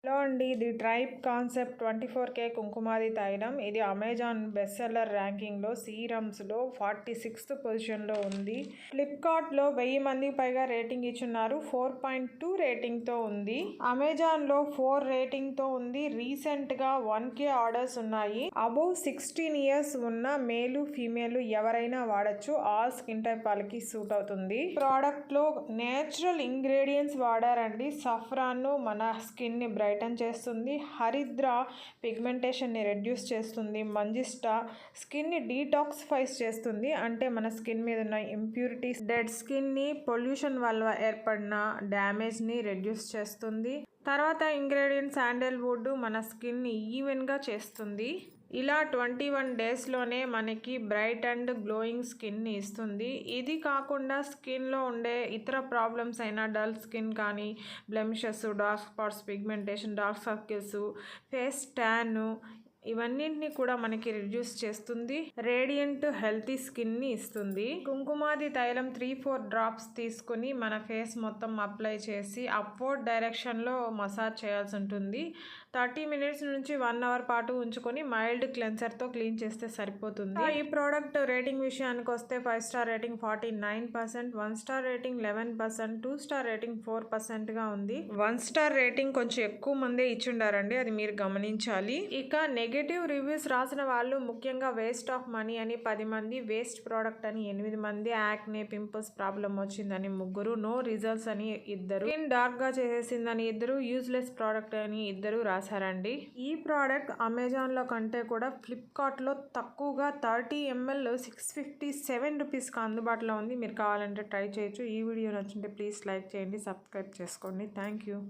Hello అండి, ఇది tribe concept 24K Kumkumadi తైలం. ఇది అమెజాన్ బెస్ట్ సెల్లర్ ర్యాంకింగ్లో సీరమ్స్లో 46th పొజిషన్లో ఉంది. ఫ్లిప్కార్ట్లో 1000 మందికి పైగా రేటింగ్ ఇచ్చున్నారు. 4.2 రేటింగ్తో ఉంది. అమెజాన్లో 4 రేటింగ్తో ఉంది. రీసెంట్గా 1K ఆర్డర్స్ ఉన్నాయి. అబోవ్ 16 ఇయర్స్ ఉన్న మేలు ఫీమేల్ ఎవరైనా వాడచ్చు. ఆల్ స్కిన్ టైప్ వాళ్ళకి సూట్ అవుతుంది. ప్రోడక్ట్లో నేచురల్ ఇంగ్రీడియంట్స్ వాడారండి. సఫ్రాన్ మన స్కిన్ ని బ్రైటన్ చేస్తుంది. హరిద్ర పిగ్మెంటేషన్ ని రెడ్యూస్ చేస్తుంది. మంజిస్టా స్కిన్ ని డీటాక్సిఫైస్ చేస్తుంది. అంటే మన స్కిన్ మీద ఉన్న ఇంప్యూరిటీస్, డెడ్ స్కిన్ ని పొల్యూషన్ వల్ల ఏర్పడిన డ్యామేజ్ ని రెడ్యూస్ చేస్తుంది. తర్వాత ఇంగ్రీడియంట్ శాండల్వుడ్ మన స్కిన్ ని ఈవెన్ గా చేస్తుంది. ఇలా 21 డేస్లోనే మనకి బ్రైట్ అండ్ గ్లోయింగ్ స్కిన్ని ఇస్తుంది. ఇది కాకుండా స్కిన్లో ఉండే ఇతర ప్రాబ్లమ్స్ అయినా డల్ స్కిన్ కానీ, blemishes, dark spots, pigmentation, dark circles, face tan ఇవన్నింటినీ కూడా మనకి రిడ్యూస్ చేస్తుంది. రేడియంట్ హెల్తీ స్కిన్ని ఇస్తుంది. కుంకుమాది తైలం 3-4 డ్రాప్స్ తీసుకుని మన ఫేస్ మొత్తం అప్లై చేసి అప్వర్డ్ డైరెక్షన్లో మసాజ్ చేయాల్సి ఉంటుంది. 30 minutes నుంచి 1 hour పాటు ఉంచుకొని మైల్డ్ క్లెన్సర్తో క్లీన్ చేస్తే సరిపోతుంది. ఈ ప్రోడక్ట్ రేటింగ్ విషయానికి వస్తే 5 star rating 49%, 1 star rating 11%, 2 star rating 4%గా ఉంది. 1 స్టార్ రేటింగ్ కొంచెం ఎక్కువ మందే ఇచ్చుండారండి, అది మీరు గమనించాలి. ఇక నెగటివ్ రివ్యూస్ రాసిన వాళ్ళు ముఖ్యంగా వేస్ట్ ఆఫ్ మనీ అని 10 మంది, వేస్ట్ ప్రోడక్ట్ అని 8 మంది, యాక్నే పింపుల్స్ ప్రాబ్లం వచ్చిందని 3, నో రిజల్ట్స్ అని 2, స్కిన్ డార్క్ గా చేసేసిందని 2, యూజ్లెస్ ప్రోడక్ట్ అని 2 రాశారండి. ఈ ప్రోడక్ట్ అమెజాన్ లో కంటే కూడా ఫ్లిప్కార్ట్ లో తక్కువగా 30 ml 657 రూపీస్కి అందుబాటులో ఉంది. మీరు కావాలంటే ట్రై చేయొచ్చు. ఈ వీడియో నచ్చుంటే ప్లీజ్ లైక్ చేయండి, సబ్స్క్రైబ్ చేసుకోండి. Thank you.